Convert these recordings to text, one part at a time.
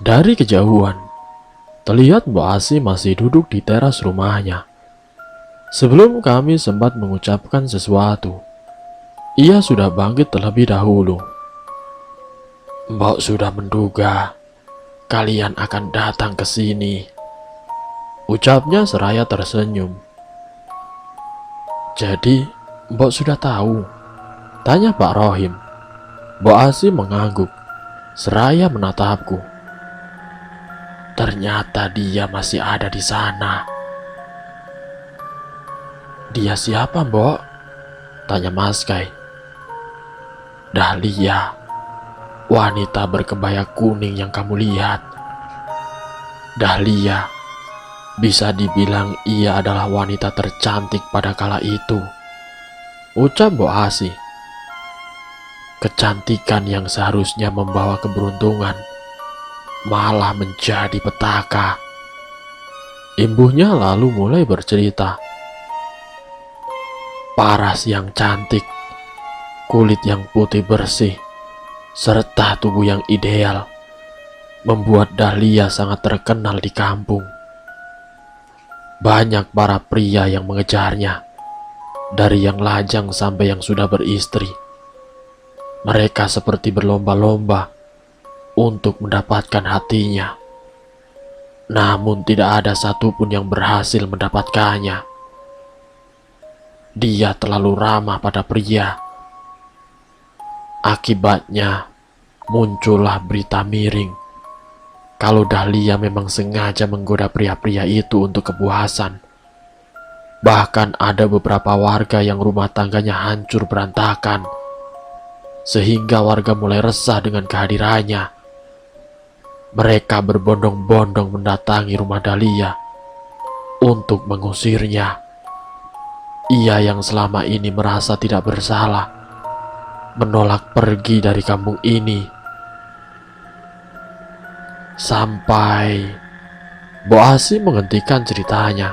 Dari kejauhan, terlihat Mbok Asi masih duduk di teras rumahnya. Sebelum kami sempat mengucapkan sesuatu, ia sudah bangkit terlebih dahulu. Mbok sudah menduga kalian akan datang ke sini, ucapnya seraya tersenyum. Jadi, Mbok sudah tahu? Tanya Pak Rohim. Mbok Asi mengangguk, seraya menatapku. Ternyata dia masih ada di sana. Dia siapa, Mbok? Tanya Mas Kai. Dahlia, wanita berkebaya kuning yang kamu lihat. Dahlia, bisa dibilang ia adalah wanita tercantik pada kala itu, ucap Mbok Asi. Kecantikan yang seharusnya membawa keberuntungan malah menjadi petaka. Imbuhnya lalu mulai bercerita. Paras yang cantik, kulit yang putih bersih, serta tubuh yang ideal membuat Dahlia sangat terkenal di kampung. Banyak para pria yang mengejarnya, dari yang lajang sampai yang sudah beristri. Mereka seperti berlomba-lomba untuk mendapatkan hatinya. Namun tidak ada satupun yang berhasil mendapatkannya. Dia terlalu ramah pada pria. Akibatnya muncullah berita miring kalau Dahlia memang sengaja menggoda pria-pria itu untuk kepuasan. Bahkan ada beberapa warga yang rumah tangganya hancur berantakan, sehingga warga mulai resah dengan kehadirannya. Mereka berbondong-bondong mendatangi rumah Dahlia untuk mengusirnya. Ia yang selama ini merasa tidak bersalah menolak pergi dari kampung ini. Sampai Mbok Asi menghentikan ceritanya.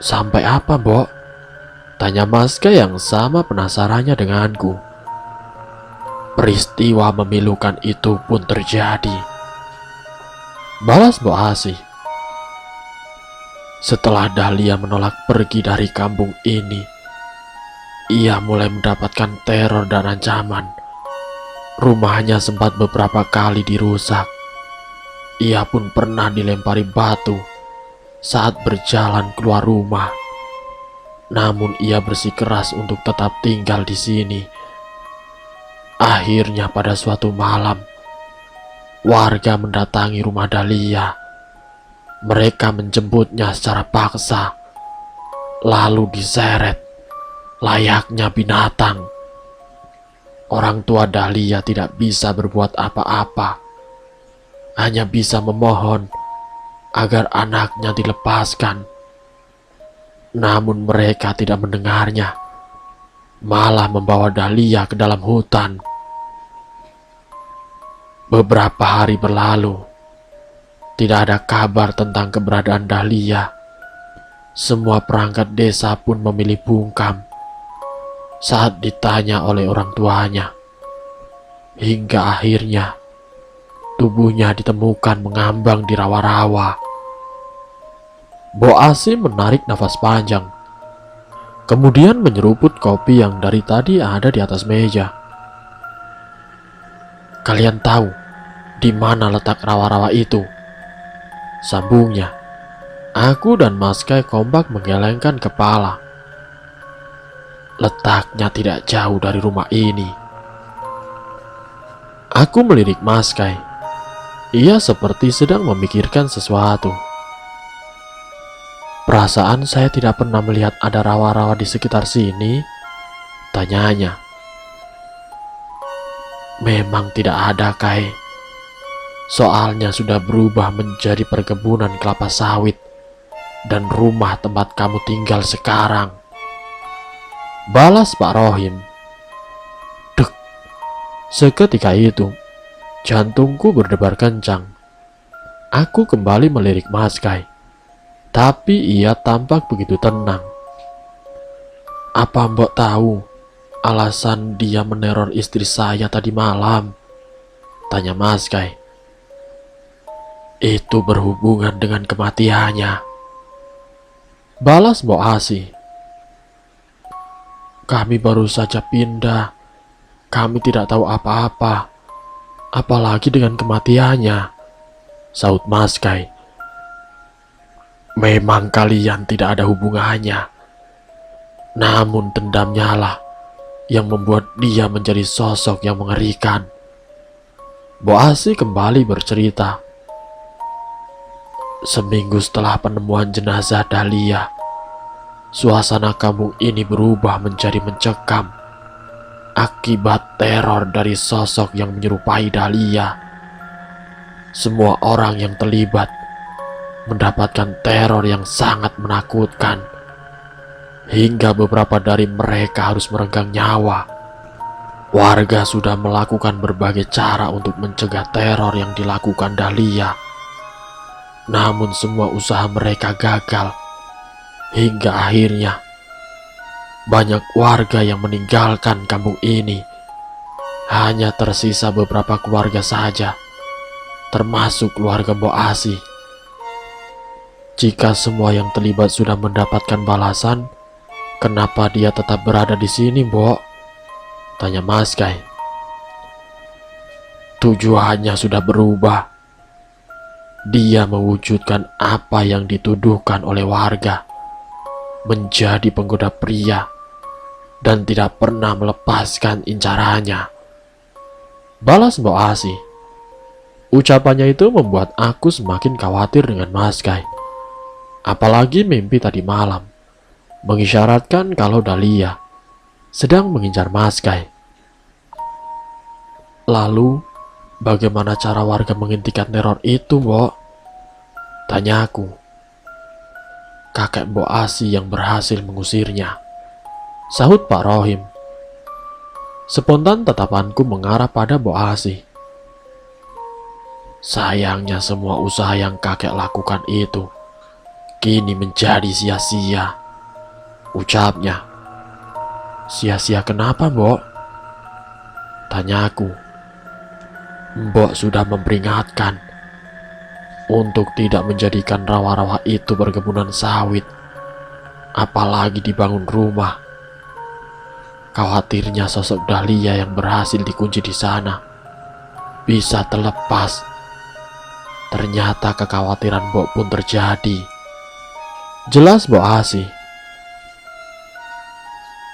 Sampai apa, Mbok? Tanya Maska yang sama penasarannya denganku. Peristiwa memilukan itu pun terjadi, balas Mbok Asi. Setelah Dahlia menolak pergi dari kampung ini, ia mulai mendapatkan teror dan ancaman. Rumahnya sempat beberapa kali dirusak. Ia pun pernah dilempari batu saat berjalan keluar rumah. Namun ia bersikeras untuk tetap tinggal di sini. Akhirnya pada suatu malam, warga mendatangi rumah Dahlia. Mereka menjemputnya secara paksa, lalu diseret layaknya binatang. Orang tua Dahlia tidak bisa berbuat apa-apa, hanya bisa memohon agar anaknya dilepaskan. Namun mereka tidak mendengarnya, malah membawa Dahlia ke dalam hutan. Beberapa hari berlalu, tidak ada kabar tentang keberadaan Dahlia. Semua perangkat desa pun memilih bungkam saat ditanya oleh orang tuanya. Hingga akhirnya tubuhnya ditemukan mengambang di rawa-rawa. Mbok Asi menarik nafas panjang, kemudian menyeruput kopi yang dari tadi ada di atas meja. Kalian tahu di mana letak rawa-rawa itu? Sambungnya. Aku dan Mas Kai kompak menggelengkan kepala. Letaknya tidak jauh dari rumah ini. Aku melirik Mas Kai. Ia seperti sedang memikirkan sesuatu. Perasaan saya tidak pernah melihat ada rawa-rawa di sekitar sini, tanyanya. Memang tidak ada, Kai. Soalnya sudah berubah menjadi perkebunan kelapa sawit dan rumah tempat kamu tinggal sekarang, balas Pak Rohim. Dek, seketika itu jantungku berdebar kencang. Aku kembali melirik Mas Kai, tapi ia tampak begitu tenang. Apa Mbok tahu alasan dia meneror istri saya tadi malam? Tanya Mas Kai. Itu berhubungan dengan kematiannya. Balas Mbok Asi. Kami baru saja pindah. Kami tidak tahu apa-apa. Apalagi dengan kematiannya, sahut Mas Kai. Memang kalian tidak ada hubungannya. Namun dendamnya lah yang membuat dia menjadi sosok yang mengerikan. Mbok Asi kembali bercerita. Seminggu setelah penemuan jenazah Dahlia, suasana kampung ini berubah menjadi mencekam akibat teror dari sosok yang menyerupai Dahlia. Semua orang yang terlibat mendapatkan teror yang sangat menakutkan, hingga beberapa dari mereka harus merenggang nyawa. Warga sudah melakukan berbagai cara untuk mencegah teror yang dilakukan Dahlia. Namun semua usaha mereka gagal, hingga akhirnya banyak warga yang meninggalkan kampung ini. Hanya tersisa beberapa keluarga saja, termasuk keluarga Mbok Asi. Jika semua yang terlibat sudah mendapatkan balasan, kenapa dia tetap berada di sini, Mbok? Tanya Mas Kai. Tujuannya sudah berubah. Dia mewujudkan apa yang dituduhkan oleh warga, menjadi penggoda pria dan tidak pernah melepaskan incarannya. Balas Mbok Asi. Ucapannya itu membuat aku semakin khawatir dengan Mas Kai. Apalagi mimpi tadi malam mengisyaratkan kalau Dahlia sedang mengincar Mas Kai. Lalu, bagaimana cara warga menghentikan teror itu, Mbok? Tanya aku. Kakek Mbok Asi yang berhasil mengusirnya, sahut Pak Rohim. Spontan tatapanku mengarah pada Mbok Asi. Sayangnya semua usaha yang kakek lakukan itu kini menjadi sia-sia, ucapnya. Sia-sia kenapa, Mbok? Tanyaku. Mbok sudah memperingatkan untuk tidak menjadikan rawa-rawa itu perkebunan sawit, apalagi dibangun rumah. Khawatirnya sosok Dahlia yang berhasil dikunci di sana bisa terlepas. Ternyata kekhawatiran Mbok pun terjadi. Jelas Mbok Asi.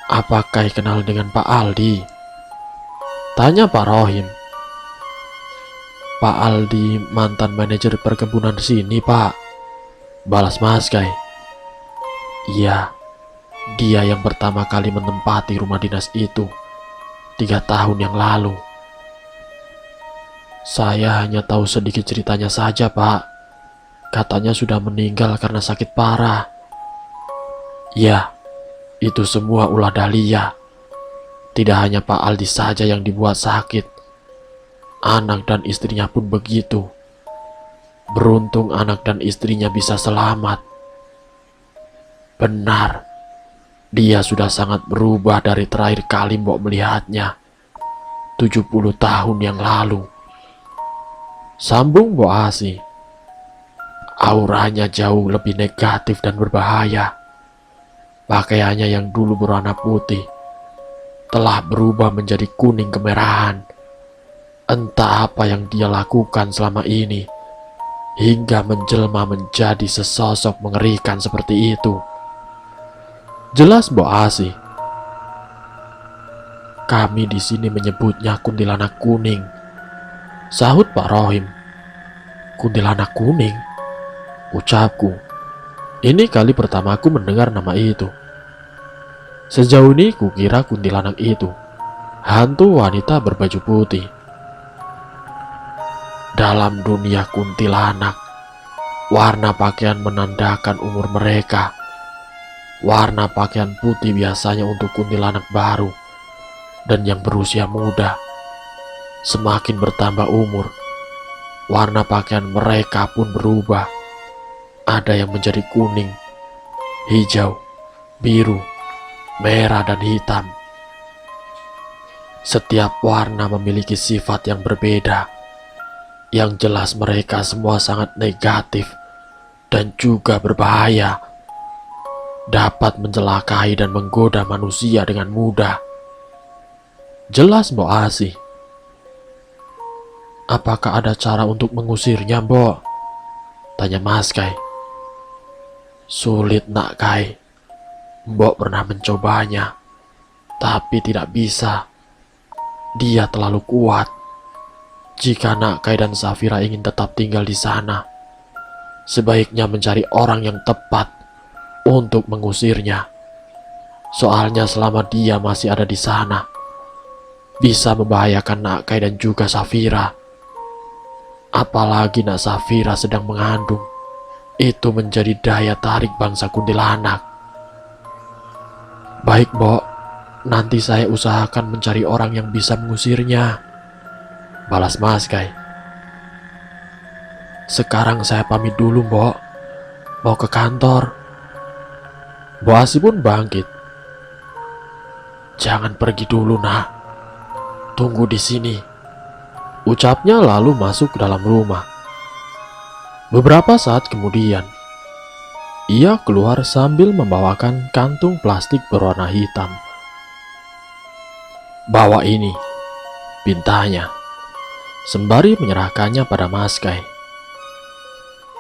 Apakah kenal dengan Pak Aldi? Tanya Pak Rohim. Pak Aldi mantan manajer perkebunan sini, Pak. Balas Mas Kai. Iya, dia yang pertama kali menempati rumah dinas itu 3 tahun yang lalu. Saya hanya tahu sedikit ceritanya saja, Pak. Katanya sudah meninggal karena sakit parah. Ya, itu semua ulah Dahlia. Tidak hanya Pak Aldi saja yang dibuat sakit, anak dan istrinya pun begitu. Beruntung anak dan istrinya bisa selamat. Benar, dia sudah sangat berubah dari terakhir kali Mbok melihatnya 70 tahun yang lalu. Sambung Mbok Asi. Auranya jauh lebih negatif dan berbahaya. Pakaiannya yang dulu berwarna putih telah berubah menjadi kuning kemerahan. Entah apa yang dia lakukan selama ini hingga menjelma menjadi sesosok mengerikan seperti itu. Jelas Mbok Asi. Kami di sini menyebutnya kuntilanak kuning, sahut Pak Rohim. Kuntilanak kuning? Ucapku. Ini kali pertamaku mendengar nama itu. Sejauh ini kukira kuntilanak itu hantu wanita berbaju putih. Dalam dunia kuntilanak, warna pakaian menandakan umur mereka. Warna pakaian putih biasanya untuk kuntilanak baru dan yang berusia muda. Semakin bertambah umur, warna pakaian mereka pun berubah. Ada yang menjadi kuning, hijau, biru, merah, dan hitam. Setiap warna memiliki sifat yang berbeda. Yang jelas mereka semua sangat negatif dan juga berbahaya. Dapat mencelakai dan menggoda manusia dengan mudah. Jelas, Mbok Asih. Apakah ada cara untuk mengusirnya, Mbok? Tanya Mas Kai. Sulit, Nak Kai. Mbok pernah mencobanya, tapi tidak bisa. Dia terlalu kuat. Jika Nak Kai dan Safira ingin tetap tinggal di sana, sebaiknya mencari orang yang tepat untuk mengusirnya. Soalnya selama dia masih ada di sana, bisa membahayakan Nak Kai dan juga Safira. Apalagi Nak Safira sedang mengandung. Itu menjadi daya tarik bangsa kuntilanak. Baik, Mbok. Nanti saya usahakan mencari orang yang bisa mengusirnya, balas Mas Kai. Sekarang saya pamit dulu, Mbok. Mau ke kantor. Mbok Asih pun bangkit. Jangan pergi dulu, Nak. Tunggu di sini, ucapnya lalu masuk ke dalam rumah. Beberapa saat kemudian, ia keluar sambil membawakan kantung plastik berwarna hitam. Bawa ini, pintanya, sembari menyerahkannya pada Mas Kai.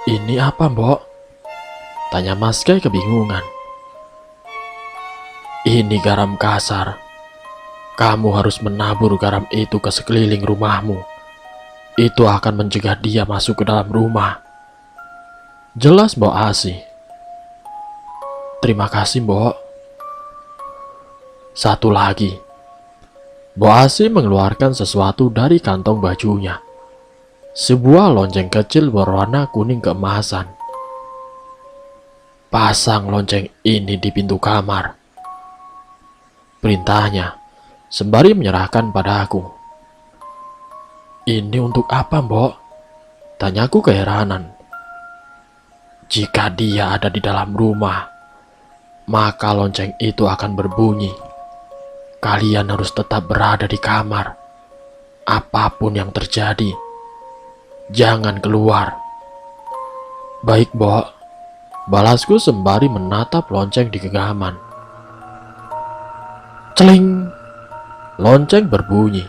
Ini apa, Mbok? Tanya Mas Kai kebingungan. Ini garam kasar. Kamu harus menabur garam itu ke sekeliling rumahmu. Itu akan mencegah dia masuk ke dalam rumah. Jelas, Mbok Asih. Terima kasih, Mbok. Satu lagi. Mbok Asih mengeluarkan sesuatu dari kantong bajunya. Sebuah lonceng kecil berwarna kuning keemasan. Pasang lonceng ini di pintu kamar, perintahnya, sembari menyerahkan padaku. Ini untuk apa, Mbok? Tanyaku keheranan. Jika dia ada di dalam rumah, maka lonceng itu akan berbunyi. Kalian harus tetap berada di kamar. Apapun yang terjadi, jangan keluar. Baik, Mbok. Balasku sembari menatap lonceng di genggaman. Celing! Lonceng berbunyi.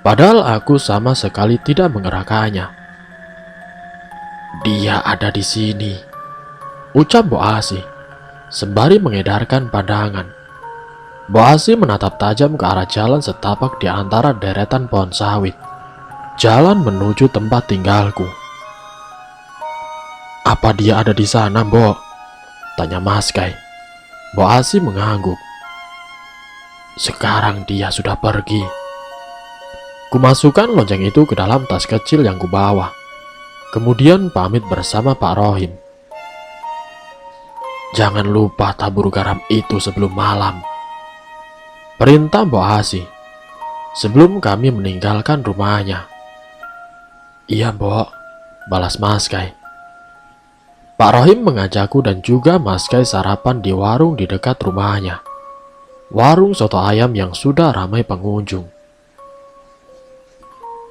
Padahal aku sama sekali tidak mengerahkannya. Dia ada di sini, ucap Mbok Asih, sembari mengedarkan pandangan. Mbok Asih menatap tajam ke arah jalan setapak di antara deretan pohon sawit. Jalan menuju tempat tinggalku. Apa dia ada di sana, Mbok? Tanya Mas Kai. Mbok Asih mengangguk. Sekarang dia sudah pergi. Kumasukkan lonceng itu ke dalam tas kecil yang kubawa. Kemudian pamit bersama Pak Rohim. Jangan lupa tabur garam itu sebelum malam, perintah Mbok Asih sebelum kami meninggalkan rumahnya. Iya, Mbok, balas Mas Kai. Pak Rohim mengajakku dan juga Mas Kai sarapan di warung di dekat rumahnya. Warung soto ayam yang sudah ramai pengunjung.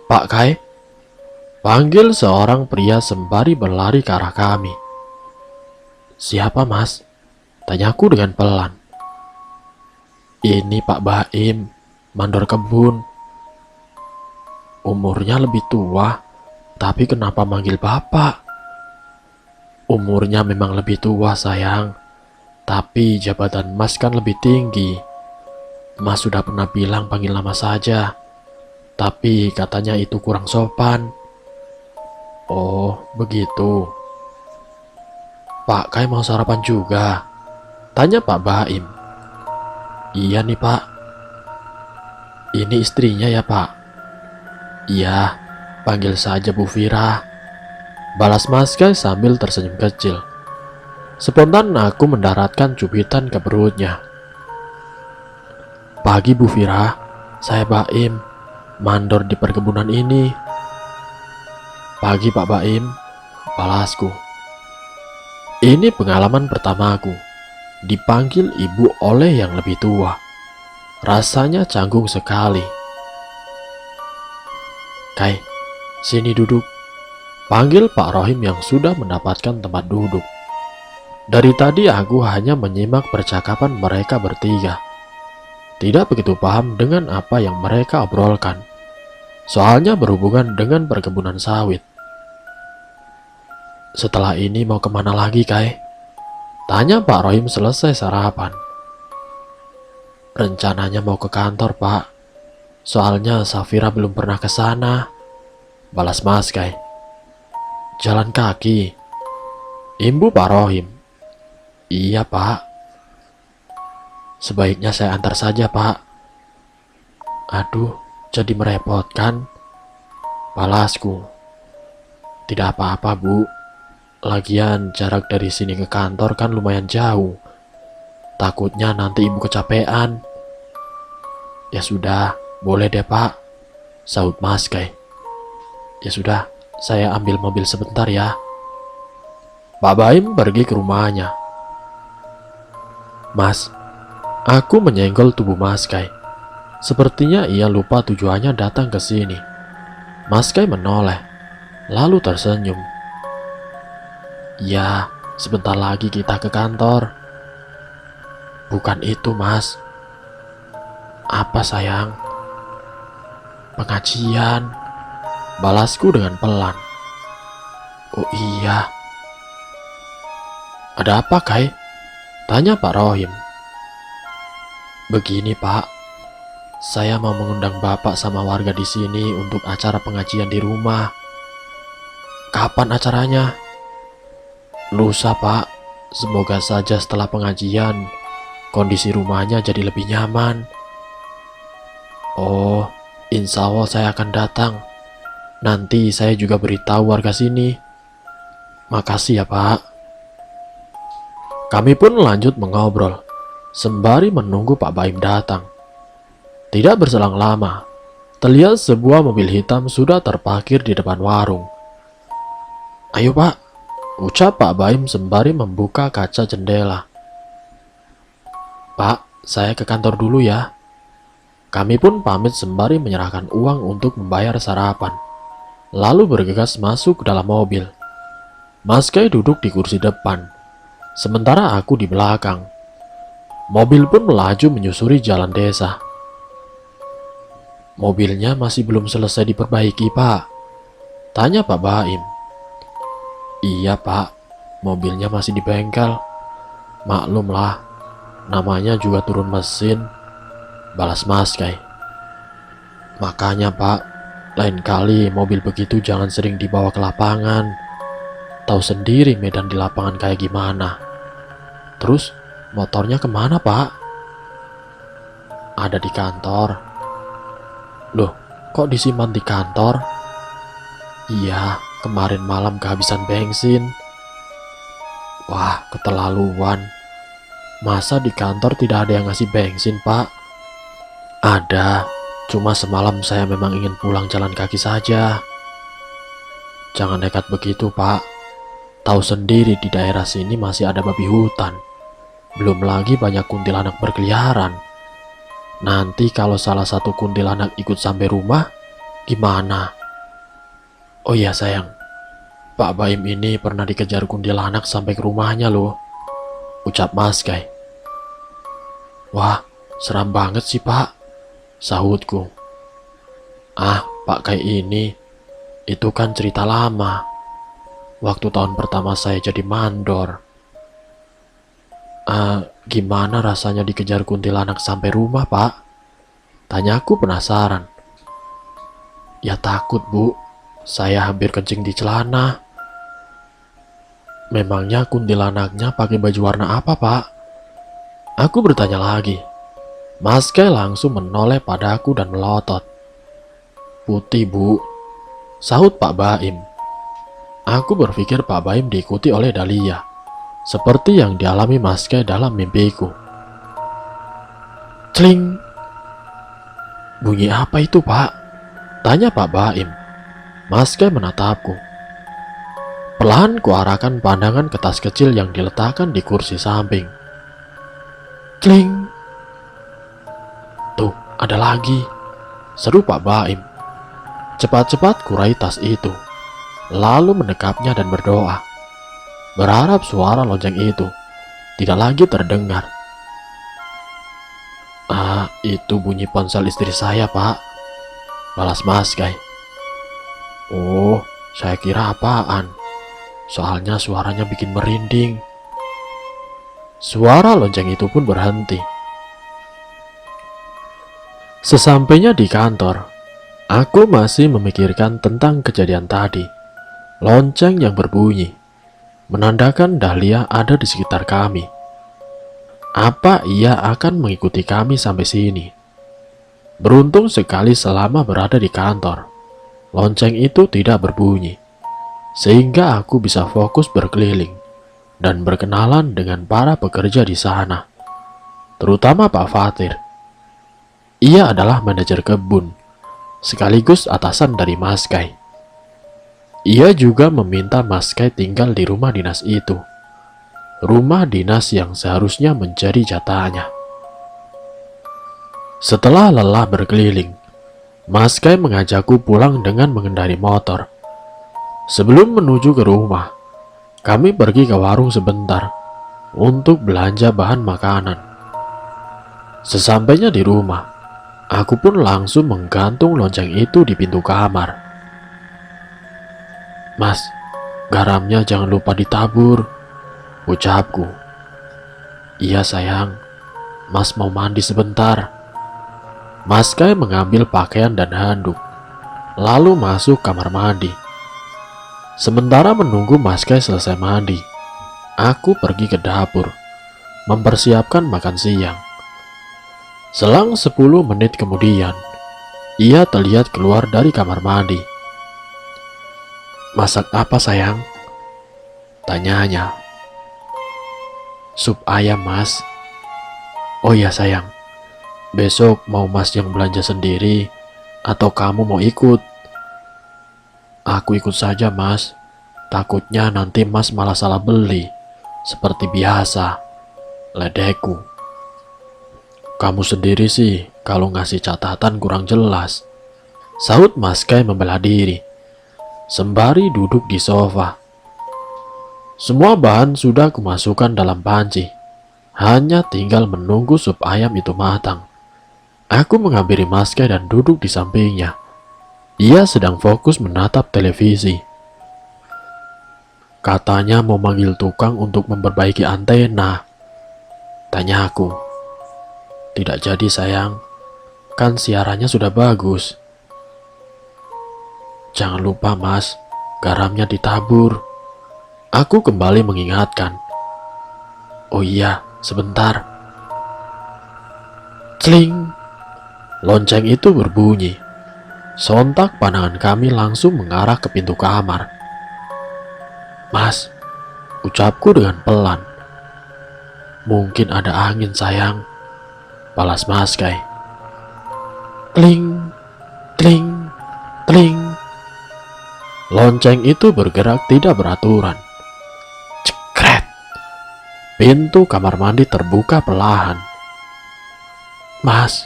Pak Kai, panggil seorang pria sembari berlari ke arah kami. Siapa, Mas? Tanyaku dengan pelan. Ini Pak Baim, mandor kebun. Umurnya lebih tua, tapi kenapa manggil Bapak? Umurnya memang lebih tua, sayang. Tapi jabatan Mas kan lebih tinggi. Mas sudah pernah bilang panggil nama saja. Tapi katanya itu kurang sopan. Oh, begitu. Pak Kai mau sarapan juga? Tanya Pak Baim. Iya nih, Pak. Ini istrinya ya, Pak? Iya, panggil saja Bu Fira, balas Mas Kai sambil tersenyum kecil. Spontan aku mendaratkan cubitan ke perutnya. Pagi Bu Fira, saya Baim, mandor di perkebunan ini. Pagi Pak Baim, balasku. Ini pengalaman pertamaku, dipanggil ibu oleh yang lebih tua. Rasanya canggung sekali. Kai, sini duduk. Panggil Pak Rohim yang sudah mendapatkan tempat duduk. Dari tadi aku hanya menyimak percakapan mereka bertiga. Tidak begitu paham dengan apa yang mereka obrolkan. Soalnya berhubungan dengan perkebunan sawit. Setelah ini mau kemana lagi, Kai? Tanya Pak Rohim selesai sarapan. Rencananya mau ke kantor, Pak. Soalnya Safira belum pernah ke sana. Balas Mas Kai. Jalan kaki. Imbu Pak Rohim. Iya, Pak. Sebaiknya saya antar saja, Pak. Aduh, jadi merepotkan. Balasku. Tidak apa-apa, Bu. Lagian jarak dari sini ke kantor kan lumayan jauh. Takutnya nanti ibu kecapean. Ya sudah, boleh deh, Pak. Sahut Mas Kai. Ya sudah, saya ambil mobil sebentar ya. Pak Baim pergi ke rumahnya. Mas, aku menyenggol tubuh Mas Kai. Sepertinya ia lupa tujuannya datang ke sini. Mas Kai menoleh, lalu tersenyum. Ya, sebentar lagi kita ke kantor. Bukan itu, Mas. Apa, sayang? Pengajian. Balasku dengan pelan. Oh iya. Ada apa, Kai? Tanya Pak Rohim. Begini, Pak. Saya mau mengundang Bapak sama warga di sini untuk acara pengajian di rumah. Kapan acaranya? Lusa, Pak. Semoga saja setelah pengajian kondisi rumahnya jadi lebih nyaman. Oh, insya Allah saya akan datang. Nanti saya juga beritahu warga sini. Makasih ya, Pak. Kami pun lanjut mengobrol sembari menunggu Pak Baim datang. Tidak berselang lama, terlihat sebuah mobil hitam sudah terparkir di depan warung. Ayo, Pak, ucap Pak Baim sembari membuka kaca jendela. Pak, saya ke kantor dulu ya. Kami pun pamit sembari menyerahkan uang untuk membayar sarapan. Lalu bergegas masuk ke dalam mobil. Mas Kai duduk di kursi depan, sementara aku di belakang. Mobil pun melaju menyusuri jalan desa. Mobilnya masih belum selesai diperbaiki, Pak. Tanya Pak Baim. Iya, Pak. Mobilnya masih di bengkel. Maklumlah, namanya juga turun mesin. Balas Mas Kai. Makanya, Pak, lain kali mobil begitu jangan sering dibawa ke lapangan. Tahu sendiri medan di lapangan kayak gimana. Terus motornya kemana, Pak? Ada di kantor. Loh, kok disimpan di kantor? Iya, kemarin malam kehabisan bensin. Wah, keterlaluan. Masa di kantor tidak ada yang ngasih bensin, Pak? Ada, cuma semalam saya memang ingin pulang jalan kaki saja. Jangan nekat begitu, Pak. Tahu sendiri di daerah sini masih ada babi hutan. Belum lagi banyak kuntilanak berkeliaran. Nanti kalau salah satu kuntilanak ikut sampai rumah, gimana? Oh iya sayang, Pak Baim ini pernah dikejar kuntilanak sampai ke rumahnya loh. Ucap Mas Kai. Wah, seram banget sih, Pak. Sahutku. Ah, Pak Kai ini, itu kan cerita lama. Waktu tahun pertama saya jadi mandor. Gimana rasanya dikejar kuntilanak sampai rumah, Pak? Tanyaku penasaran. Ya takut, Bu. Saya hampir kencing di celana. Memangnya kuntilanaknya pakai baju warna apa, Pak? Aku bertanya lagi. Mas Kai langsung menoleh padaku dan melotot. Putih, Bu. Sahut Pak Baim. Aku berpikir Pak Baim diikuti oleh Dahlia, seperti yang dialami Mas Kai dalam mimpiku. Cling! Bunyi apa itu, Pak? Tanya Pak Baim. Mas Kai menatapku. Perlahan kuarahkan pandangan ke tas kecil yang diletakkan di kursi samping. Cling! Tuh, ada lagi. Seru Pak Baim. Cepat-cepat kurai tas itu, lalu mendekapnya dan berdoa, berharap suara lonceng itu tidak lagi terdengar. "Ah, itu bunyi ponsel istri saya, Pak," balas Mas Kai. "Oh, saya kira apaan. Soalnya suaranya bikin merinding." Suara lonceng itu pun berhenti. Sesampainya di kantor, aku masih memikirkan tentang kejadian tadi. Lonceng yang berbunyi menandakan Dahlia ada di sekitar kami. Apa ia akan mengikuti kami sampai sini? Beruntung sekali selama berada di kantor, lonceng itu tidak berbunyi, sehingga aku bisa fokus berkeliling dan berkenalan dengan para pekerja di sana, terutama Pak Fatir. Ia adalah manajer kebun, sekaligus atasan dari Mas Kai. Ia juga meminta Mas Kai tinggal di rumah dinas itu, rumah dinas yang seharusnya menjadi jatahnya. Setelah lelah berkeliling, Mas Kai mengajakku pulang dengan mengendari motor. Sebelum menuju ke rumah, kami pergi ke warung sebentar untuk belanja bahan makanan. Sesampainya di rumah, aku pun langsung menggantung lonceng itu di pintu kamar. "Mas, garamnya jangan lupa ditabur," ucapku. "Iya sayang, Mas mau mandi sebentar." Mas Kai mengambil pakaian dan handuk, lalu masuk kamar mandi. Sementara menunggu Mas Kai selesai mandi, aku pergi ke dapur, mempersiapkan makan siang. Selang 10 menit kemudian, ia terlihat keluar dari kamar mandi. "Masak apa sayang?" tanyanya. "Sup ayam Mas." "Oh iya sayang, besok mau Mas yang belanja sendiri atau kamu mau ikut?" "Aku ikut saja Mas, takutnya nanti Mas malah salah beli, seperti biasa," ledekku. "Kamu sendiri sih kalau ngasih catatan kurang jelas," sahut Mas Kai membela diri, sembari duduk di sofa. Semua bahan sudah kumasukkan dalam panci, hanya tinggal menunggu sup ayam itu matang. Aku menghampiri Mas Kai dan duduk di sampingnya. Ia sedang fokus menatap televisi. "Katanya mau manggil tukang untuk memperbaiki antena," tanya aku. "Tidak jadi sayang, kan siarannya sudah bagus." "Jangan lupa Mas, garamnya ditabur," aku kembali mengingatkan. "Oh iya, sebentar." Celing, lonceng itu berbunyi. Sontak pandangan kami langsung mengarah ke pintu kamar. "Mas," ucapku dengan pelan. "Mungkin ada angin sayang," balas Mas Kai. Kling, kling, kling. Lonceng itu bergerak tidak beraturan. Cekret. Pintu kamar mandi terbuka perlahan. "Mas,"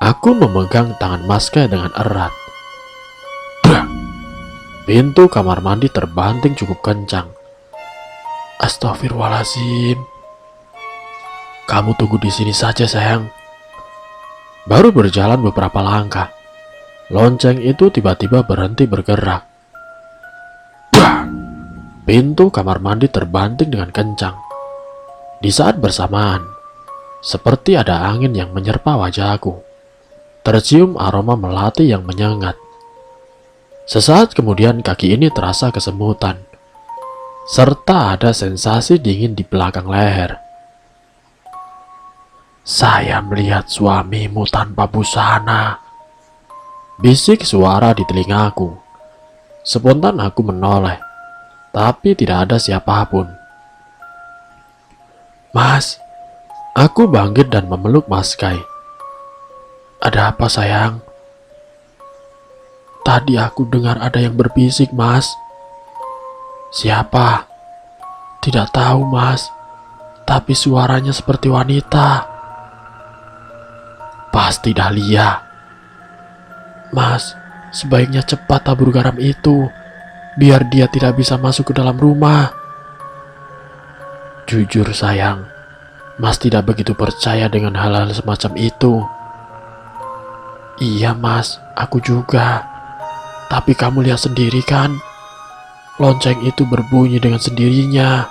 aku memegang tangan Mas Kai dengan erat. Brak! Pintu kamar mandi terbanting cukup kencang. "Astagfirullahaladzim." "Kamu tunggu di sini saja sayang." Baru berjalan beberapa langkah, lonceng itu tiba-tiba berhenti bergerak. Brak! Pintu kamar mandi terbanting dengan kencang. Di saat bersamaan, seperti ada angin yang menyerpa wajahku. Tercium aroma melati yang menyengat. Sesaat kemudian kaki ini terasa kesemutan, serta ada sensasi dingin di belakang leher. "Saya melihat suamimu tanpa busana," bisik suara di telingaku. Spontan aku menoleh, tapi tidak ada siapapun. "Mas," aku bangkit dan memeluk Mas Kai. "Ada apa sayang?" "Tadi aku dengar ada yang berbisik Mas." "Siapa?" "Tidak tahu Mas, tapi suaranya seperti wanita." "Pasti Dahlia." "Mas, Sebaiknya cepat tabur garam itu, biar dia tidak bisa masuk ke dalam rumah. Jujur sayang, Mas tidak begitu percaya dengan hal-hal semacam itu. Iya Mas, aku juga. Tapi kamu lihat sendiri kan, lonceng itu berbunyi dengan sendirinya.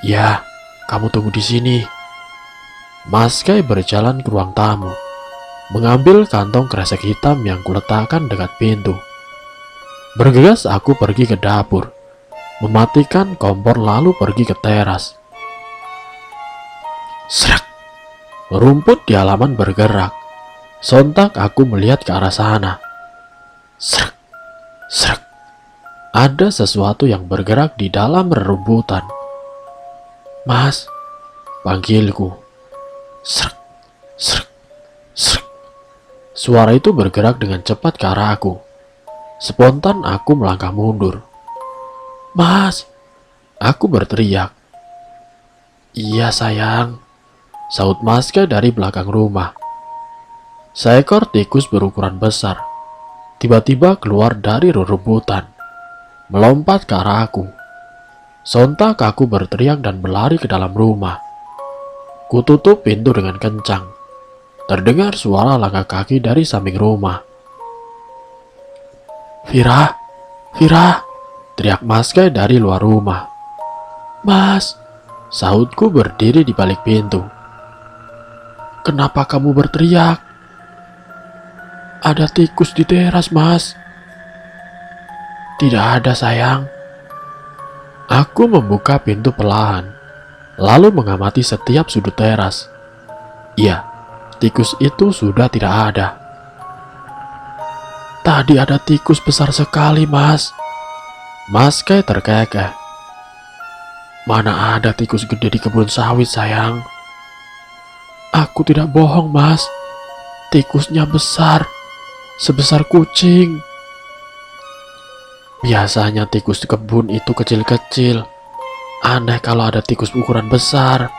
Ya, kamu tunggu di sini. Mas Kai berjalan ke ruang tamu, mengambil kantong kresek hitam yang kuletakkan dekat pintu. Bergegas aku pergi ke dapur, mematikan kompor lalu pergi ke teras. Serak! Rumput di halaman bergerak. Sontak aku melihat ke arah sana. Serak! Serak! Ada sesuatu yang bergerak di dalam rerumputan. Mas, panggilku. Serak! Serak! Serak! Suara itu bergerak dengan cepat ke arah aku. Spontan aku melangkah mundur. Mas, aku berteriak. Iya sayang, saut Maska dari belakang rumah. Seekor tikus berukuran besar tiba-tiba keluar dari rerumputan, melompat ke arah aku. Sontak aku berteriak dan berlari ke dalam rumah. Kututup pintu dengan kencang. Terdengar suara langkah kaki dari samping rumah. Vira, Vira, teriak Maska dari luar rumah. Mas, sahutku berdiri di balik pintu. Kenapa kamu berteriak? Ada tikus di teras, Mas. Tidak ada, sayang. Aku membuka pintu perlahan, lalu mengamati setiap sudut teras. Iya, tikus itu sudah tidak ada. Tadi ada tikus besar sekali, Mas. Mas Kai terkekeh. Mana ada tikus gede di kebun sawit, sayang. Aku tidak bohong, Mas. Tikusnya besar, sebesar kucing. Biasanya tikus di kebun itu kecil-kecil. Aneh kalau ada tikus ukuran besar.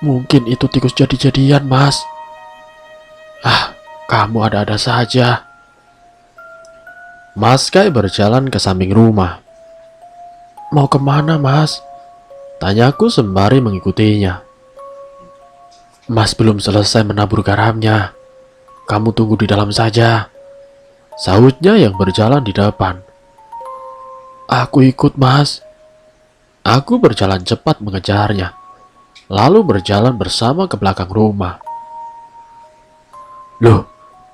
Mungkin itu tikus jadi-jadian, Mas. Ah, kamu ada-ada saja. Mas Kai berjalan ke samping rumah. Mau kemana, Mas? Tanyaku sembari mengikutinya. Mas belum selesai menabur garamnya. Kamu tunggu di dalam saja, sahutnya yang berjalan di depan. Aku ikut, Mas. Aku berjalan cepat mengejarnya, lalu berjalan bersama ke belakang rumah. Loh,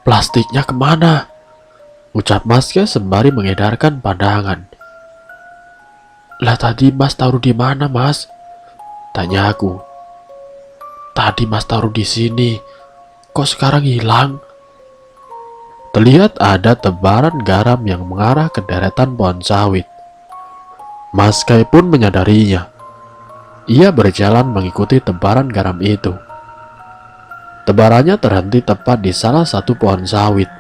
plastiknya kemana? Ucap Maska sembari mengedarkan pandangan. Lah tadi Mas taruh di mana, Mas? Tanya aku. Tadi Mas taruh di sini, kok sekarang hilang? Terlihat ada tebaran garam yang mengarah ke deretan pohon sawit. Mas Kai pun menyadarinya. Ia berjalan mengikuti tebaran garam itu. Tebarannya terhenti tepat di salah satu pohon sawit.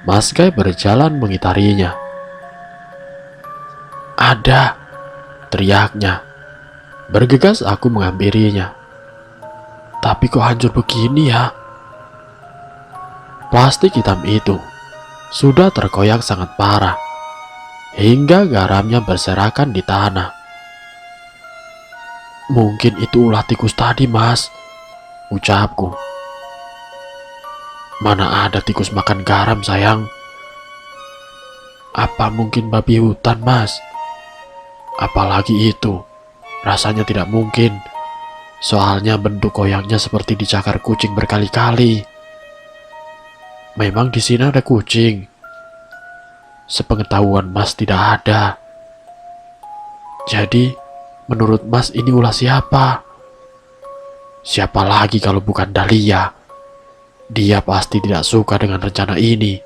Mas Kai berjalan mengitarinya. Ada, teriaknya. Bergegas aku menghampirinya. Tapi kok hancur begini ya? Plastik hitam itu sudah terkoyak sangat parah, hingga garamnya berserakan di tanah. Mungkin itu ulah tikus tadi, Mas, ucapku. Mana ada tikus makan garam, sayang? Apa mungkin babi hutan, Mas? Apalagi itu, rasanya tidak mungkin. Soalnya bentuk koyaknya seperti dicakar kucing berkali-kali. Memang di sini ada kucing. Sepengetahuan Mas tidak ada. Jadi, menurut Mas ini ulah siapa? Siapa lagi kalau bukan Dahlia? Dia pasti tidak suka dengan rencana ini.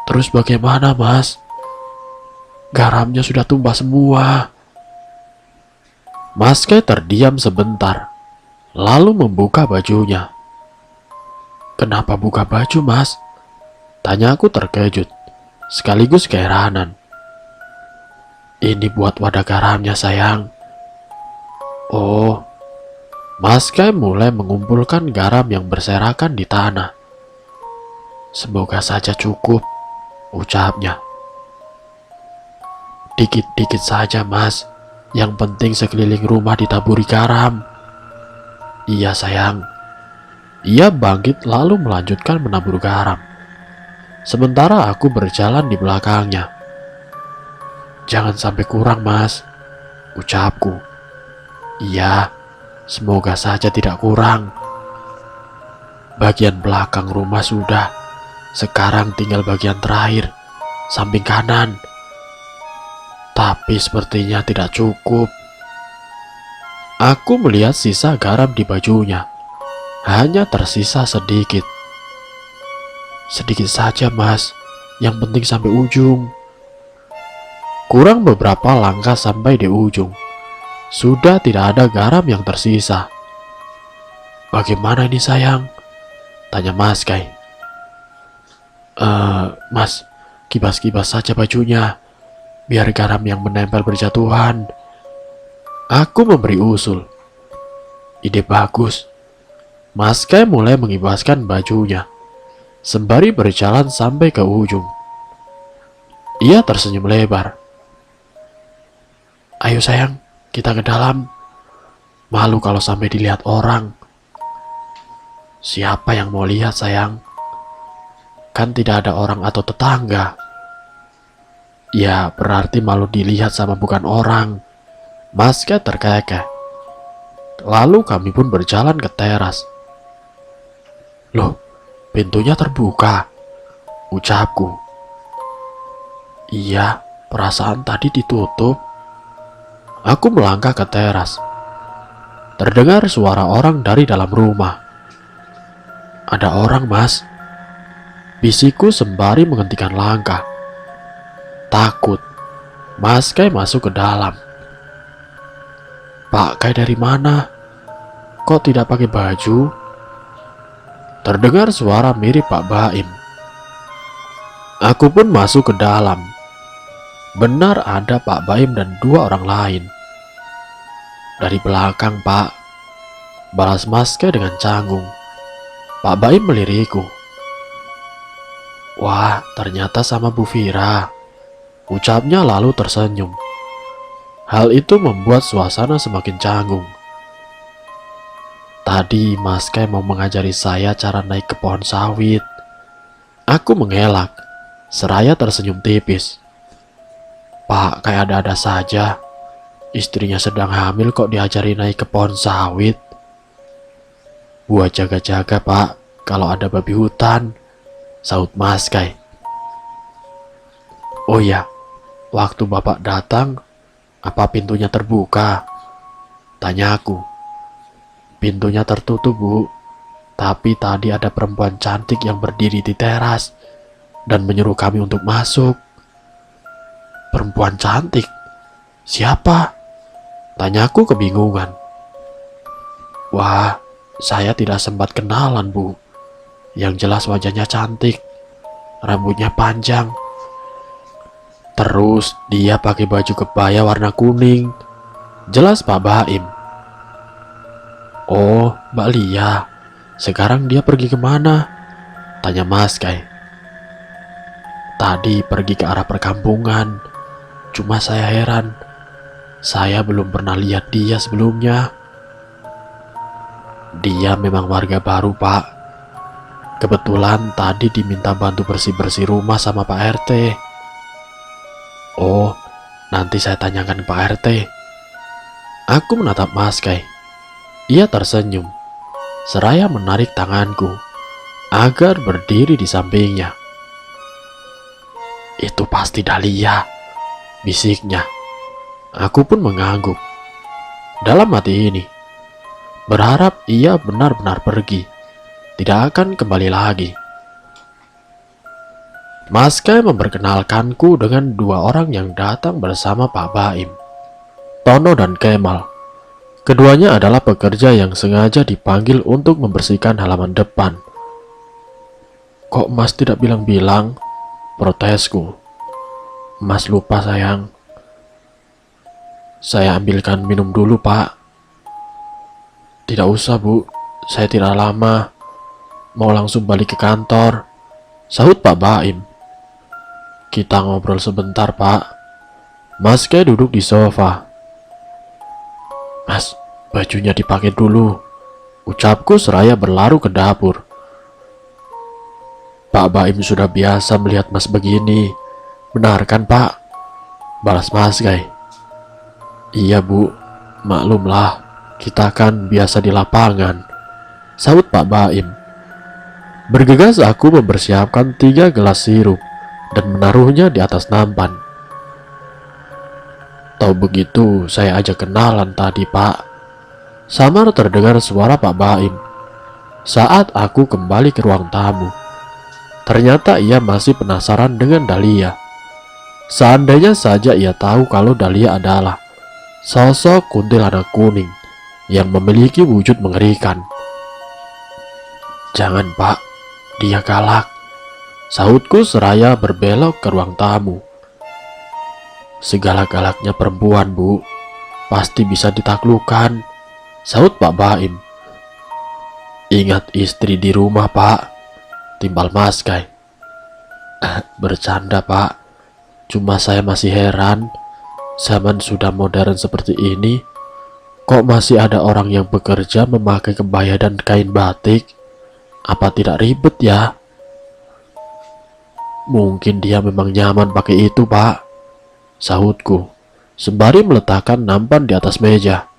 Terus bagaimana, Mas? Garamnya sudah tumpah semua. Mas Kai terdiam sebentar, lalu membuka bajunya. Kenapa buka baju, Mas? Tanya aku terkejut, sekaligus keheranan. Ini buat wadah garamnya, sayang. Oh, Mas Kai mulai mengumpulkan garam yang berserakan di tanah. Semoga saja cukup, ucapnya. Dikit-dikit saja, Mas. Yang penting sekeliling rumah ditaburi garam. Iya, sayang. Ia bangkit lalu melanjutkan menabur garam. Sementara aku berjalan di belakangnya. Jangan sampai kurang, Mas, ucapku. Iya, semoga saja tidak kurang. Bagian belakang rumah sudah. Sekarang tinggal bagian terakhir, samping kanan. Tapi sepertinya tidak cukup. Aku melihat sisa garam di bajunya. Hanya tersisa sedikit. Sedikit saja, Mas. Yang penting sampai ujung. Kurang beberapa langkah sampai di ujung. Sudah tidak ada garam yang tersisa. Bagaimana ini, sayang? Tanya Mas Kai. Mas, kibas-kibas saja bajunya. Biar garam yang menempel berjatuhan. Aku memberi usul. Ide bagus. Mas Kai mulai mengibaskan bajunya. Sembari berjalan sampai ke ujung. Ia tersenyum lebar. Ayo sayang, kita ke dalam. Malu kalau sampai dilihat orang. Siapa yang mau lihat, sayang? Kan tidak ada orang atau tetangga. Ya, berarti malu dilihat sama bukan orang. Mas Kai terkekeh. Lalu kami pun berjalan ke teras. Loh, pintunya terbuka, ucapku. Iya, perasaan tadi ditutup. Aku melangkah ke teras. Terdengar suara orang dari dalam rumah. Ada orang, Mas. Bisikku sembari menghentikan langkah. Takut. Mas Kai masuk ke dalam. Pak Kai dari mana? Kok tidak pakai baju? Terdengar suara mirip Pak Baim. Aku pun masuk ke dalam. Benar ada Pak Baim dan dua orang lain. Dari belakang, Pak. Balas Mas Kai dengan canggung. Pak Baim melirikku. Wah, ternyata sama Bu Vira. Ucapnya lalu tersenyum. Hal itu membuat suasana semakin canggung. Tadi Mas Kai mau mengajari saya cara naik ke pohon sawit. Aku mengelak, seraya tersenyum tipis. Pak, kayak ada-ada saja. Istrinya sedang hamil kok diajari naik ke pohon sawit. Buat jaga-jaga, Pak, kalau ada babi hutan, sahut Mas Kai. Oh ya, waktu Bapak datang, apa pintunya terbuka? Tanyaku. Pintunya tertutup, Bu. Tapi tadi ada perempuan cantik yang berdiri di teras dan menyuruh kami untuk masuk. Perempuan cantik? Siapa? Tanyaku kebingungan. Wah, saya tidak sempat kenalan, Bu. Yang jelas wajahnya cantik, rambutnya panjang. Terus dia pakai baju kebaya warna kuning. Jelas Pak Baim. Oh, Mbak Lia. Sekarang dia pergi kemana? Tanya Mas Kai. Tadi pergi ke arah perkampungan. Cuma saya heran. Saya belum pernah lihat dia sebelumnya. Dia memang warga baru, Pak. Kebetulan tadi diminta bantu bersih-bersih rumah sama Pak RT. Oh, nanti saya tanyakan ke Pak RT. Aku menatap Mas Kai. Ia tersenyum, seraya menarik tanganku agar berdiri di sampingnya. Itu pasti Dahlia, bisiknya. Aku pun mengangguk. Dalam hati ini, berharap ia benar-benar pergi, tidak akan kembali lagi. Mas Kai memperkenalkanku dengan dua orang yang datang bersama Pak Baim, Tono dan Kemal. Keduanya adalah pekerja yang sengaja dipanggil untuk membersihkan halaman depan. Kok Mas tidak bilang-bilang? Protesku. Mas lupa, sayang. Saya ambilkan minum dulu, Pak. Tidak usah, Bu. Saya tidak lama. Mau langsung balik ke kantor. Sahut Pak Baim. Kita ngobrol sebentar, Pak. Mas Kay duduk di sofa. Mas, bajunya dipakai dulu, ucapku seraya berlaru ke dapur. Pak Baim sudah biasa melihat Mas begini. Benar kan, Pak? Balas Mas Kay. Iya, Bu. Maklumlah, kita kan biasa di lapangan, sahut Pak Baim. Bergegas aku mempersiapkan 3 gelas sirup dan menaruhnya di atas nampan. Tahu begitu, saya ajak kenalan tadi, Pak. Samar terdengar suara Pak Baim saat aku kembali ke ruang tamu. Ternyata ia masih penasaran dengan Dahlia. Seandainya saja ia tahu kalau Dahlia adalah sosok kuntilanak kuning yang memiliki wujud mengerikan. Jangan, Pak, dia galak, sahutku seraya berbelok ke ruang tamu. Segala-galaknya perempuan, Bu, pasti bisa ditaklukkan, sahut Pak Baim. Ingat istri di rumah, Pak, timbal Mas Kay. Bercanda, Pak. Cuma saya masih heran, zaman sudah modern seperti ini, kok masih ada orang yang bekerja memakai kebaya dan kain batik? Apa tidak ribet ya? Mungkin dia memang nyaman pakai itu, Pak, sahutku, sembari meletakkan nampan di atas meja.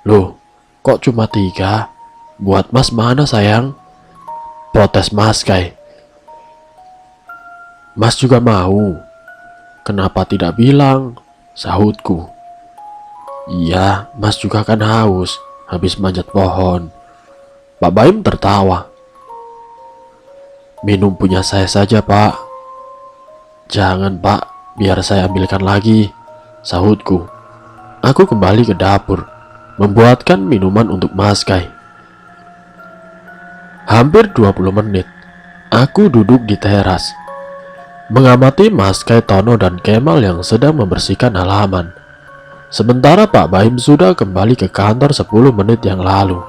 Loh, kok cuma 3? Buat Mas mana, sayang? Protes Mas Kay. Mas juga mau. Kenapa tidak bilang? Sahutku. Iya, Mas juga kan haus habis manjat pohon. Pak Baim tertawa. Minum punya saya saja, Pak. Jangan, Pak, biar saya ambilkan lagi, sahutku. Aku kembali ke dapur, membuatkan minuman untuk Mas Kay. Hampir 20 menit, aku duduk di teras, mengamati Mas Kay, Tono, dan Kemal yang sedang membersihkan halaman. Sementara Pak Baim sudah kembali ke kantor 10 menit yang lalu.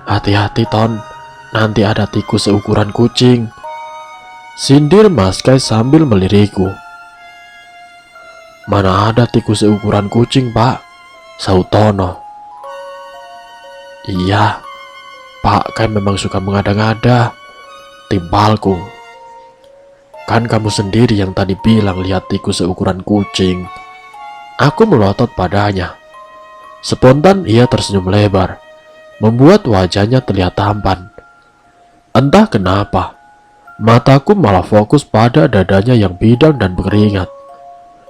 Hati-hati, Ton, nanti ada tikus seukuran kucing, sindir Mas Kay sambil melirikku. Mana ada tikus seukuran kucing, Pak, sahut Tono. Iya, Pak Kay memang suka mengada-ngada, timbalku. Kan kamu sendiri yang tadi bilang lihat tikus seukuran kucing. Aku melotot padanya. Spontan ia tersenyum lebar, membuat wajahnya terlihat tampan. Entah kenapa, mataku malah fokus pada dadanya yang bidang dan berkeringat.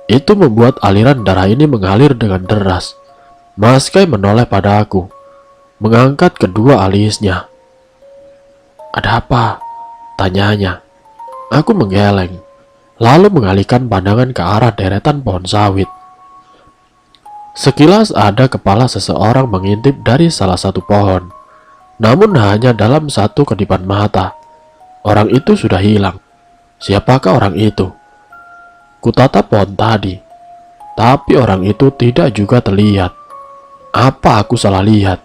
Itu membuat aliran darah ini mengalir dengan deras. Mas Kay menoleh pada aku, mengangkat kedua alisnya. Ada apa? Tanyanya. Aku menggeleng, lalu mengalihkan pandangan ke arah deretan pohon sawit. Sekilas ada kepala seseorang mengintip dari salah satu pohon, namun hanya dalam satu kedipan mata. Orang itu sudah hilang. Siapakah orang itu? Kutatap pohon tadi, tapi orang itu tidak juga terlihat. Apa aku salah lihat?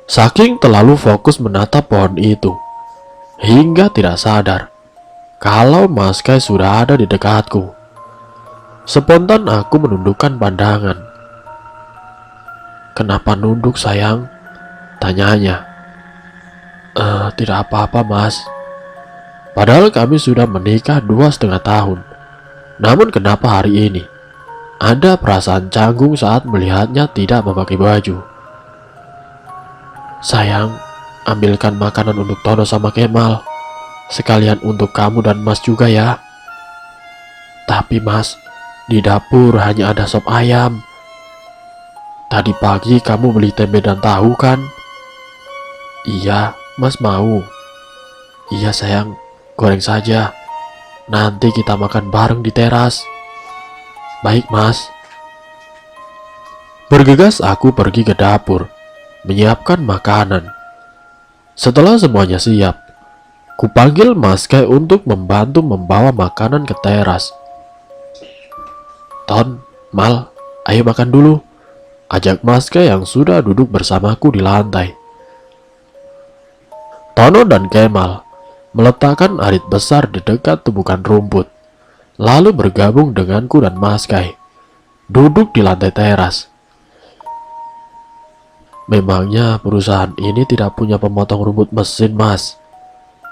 Saking terlalu fokus menatap pohon itu, hingga tidak sadar kalau Mas Kay sudah ada di dekatku. Spontan aku menundukkan pandangan. Kenapa nunduk, sayang? Tanyanya. Tidak apa-apa, Mas. Padahal kami sudah menikah 2,5 tahun. Namun kenapa hari ini ada perasaan canggung saat melihatnya tidak memakai baju? Sayang, ambilkan makanan untuk Tono sama Kemal. Sekalian untuk kamu dan Mas juga ya. Tapi Mas, di dapur hanya ada sop ayam. Tadi pagi kamu beli tempe dan tahu kan? Iya, Mas mau. Iya sayang, goreng saja. Nanti kita makan bareng di teras. Baik Mas. Bergegas aku pergi ke dapur, menyiapkan makanan. Setelah semuanya siap, kupanggil Mas Kay untuk membantu membawa makanan ke teras. Ton, Mal, ayo makan dulu, ajak Mas Kay yang sudah duduk bersamaku di lantai. Tono dan Kemal meletakkan arit besar di dekat tumpukan rumput, lalu bergabung denganku dan Mas Kai, duduk di lantai teras. Memangnya perusahaan ini tidak punya pemotong rumput mesin, Mas?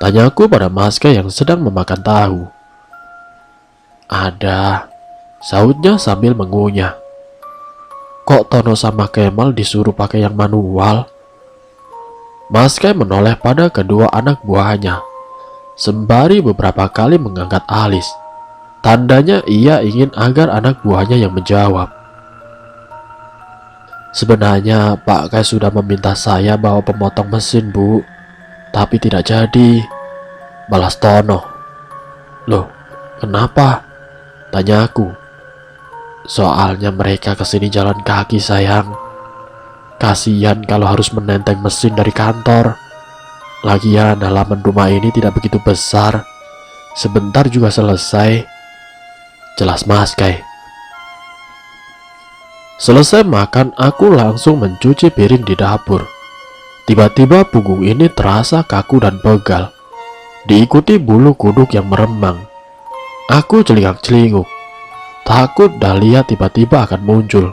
Tanyaku pada Mas Kai yang sedang memakan tahu. Ada, sahutnya sambil mengunyah. Kok Tono sama Kemal disuruh pakai yang manual? Mas Kai menoleh pada kedua anak buahnya, sembari beberapa kali mengangkat alis. Tandanya ia ingin agar anak buahnya yang menjawab. Sebenarnya Pak Kai sudah meminta saya bawa pemotong mesin, Bu. Tapi tidak jadi, balas Tono. Loh, kenapa? Tanyaku. Soalnya mereka kesini jalan kaki, sayang. Kasihan kalau harus menenteng mesin dari kantor. Lagian halaman rumah ini tidak begitu besar. Sebentar juga selesai, jelas Mas Kai. Selesai makan, aku langsung mencuci piring di dapur. Tiba-tiba punggung ini terasa kaku dan pegal, diikuti bulu kuduk yang meremang. Aku celingak-celinguk, takut Dahlia tiba-tiba akan muncul.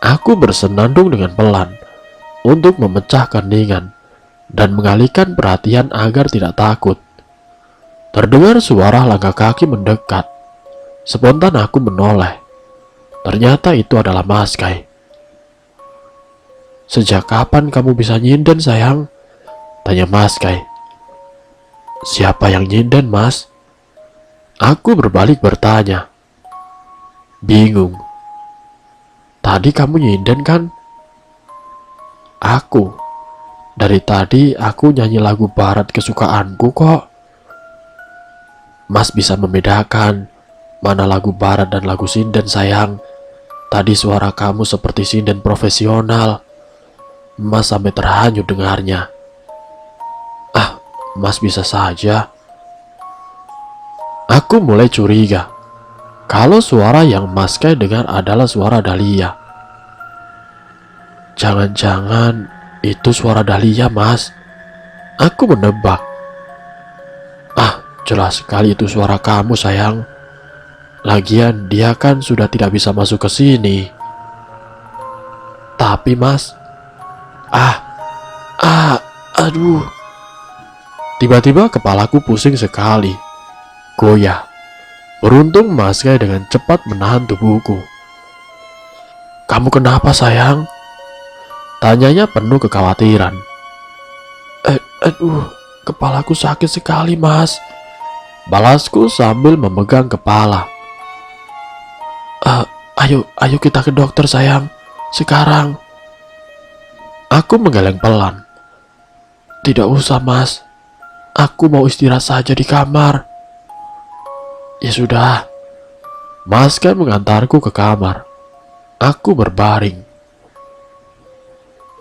Aku bersenandung dengan pelan untuk memecah keningan dan mengalihkan perhatian agar tidak takut. Terdengar suara langkah kaki mendekat. Spontan aku menoleh. Ternyata itu adalah Mas Kai. Sejak kapan kamu bisa nyinden, sayang? Tanya Mas Kai. Siapa yang nyinden, Mas? Aku berbalik bertanya. Bingung. Tadi kamu nyinden kan? Aku. Dari tadi aku nyanyi lagu barat kesukaanku kok. Mas bisa membedakan mana lagu barat dan lagu sinden, sayang. Tadi suara kamu seperti sinden profesional. Mas sampai terhanyut dengarnya. Ah, Mas bisa saja. Aku mulai curiga kalau suara yang Mas Kai dengar adalah suara Dahlia. Jangan-jangan itu suara Dahlia, Mas. Aku menebak. Ah, jelas sekali itu suara kamu, sayang. Lagian dia kan sudah tidak bisa masuk ke sini. Tapi Mas, aduh. Tiba-tiba kepalaku pusing sekali, goyah. Beruntung Mas Kai dengan cepat menahan tubuhku. Kamu kenapa, sayang? Tanyanya penuh kekhawatiran. Aduh, kepalaku sakit sekali, Mas. Balasku sambil memegang kepala. Ayo kita ke dokter, sayang. Sekarang. Aku menggeleng pelan. Tidak usah, Mas. Aku mau istirahat saja di kamar. Ya sudah. Mas Kai mengantarku ke kamar. Aku berbaring.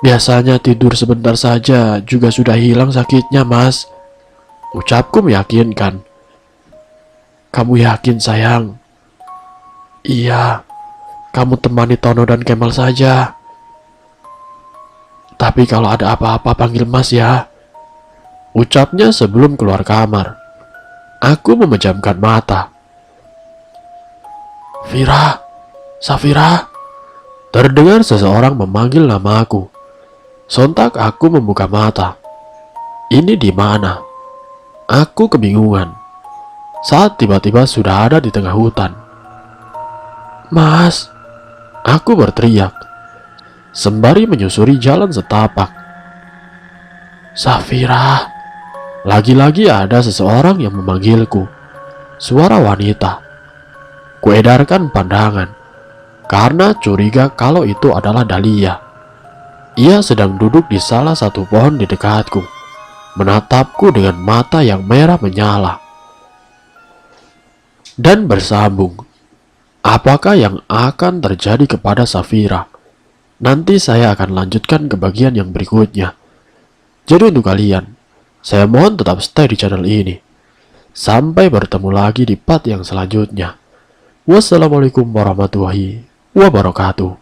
Biasanya tidur sebentar saja juga sudah hilang sakitnya, Mas. Ucapku meyakinkan. Kamu yakin, sayang? Iya. Kamu temani Tono dan Kemal saja. Tapi kalau ada apa-apa panggil Mas ya. Ucapnya sebelum keluar kamar. Aku memejamkan mata. Vira, Safira. Terdengar seseorang memanggil nama aku. Sontak aku membuka mata. Ini di mana? Aku kebingungan saat tiba-tiba sudah ada di tengah hutan. Mas, aku berteriak sembari menyusuri jalan setapak. Safira. Lagi-lagi ada seseorang yang memanggilku. Suara wanita. Kuedarkan pandangan karena curiga kalau itu adalah Dahlia. Ia sedang duduk di salah satu pohon di dekatku, menatapku dengan mata yang merah menyala. Dan bersambung. Apakah yang akan terjadi kepada Safira? Nanti saya akan lanjutkan ke bagian yang berikutnya. Jadi untuk kalian, saya mohon tetap stay di channel ini. Sampai bertemu lagi di part yang selanjutnya. Wassalamualaikum warahmatullahi wabarakatuh.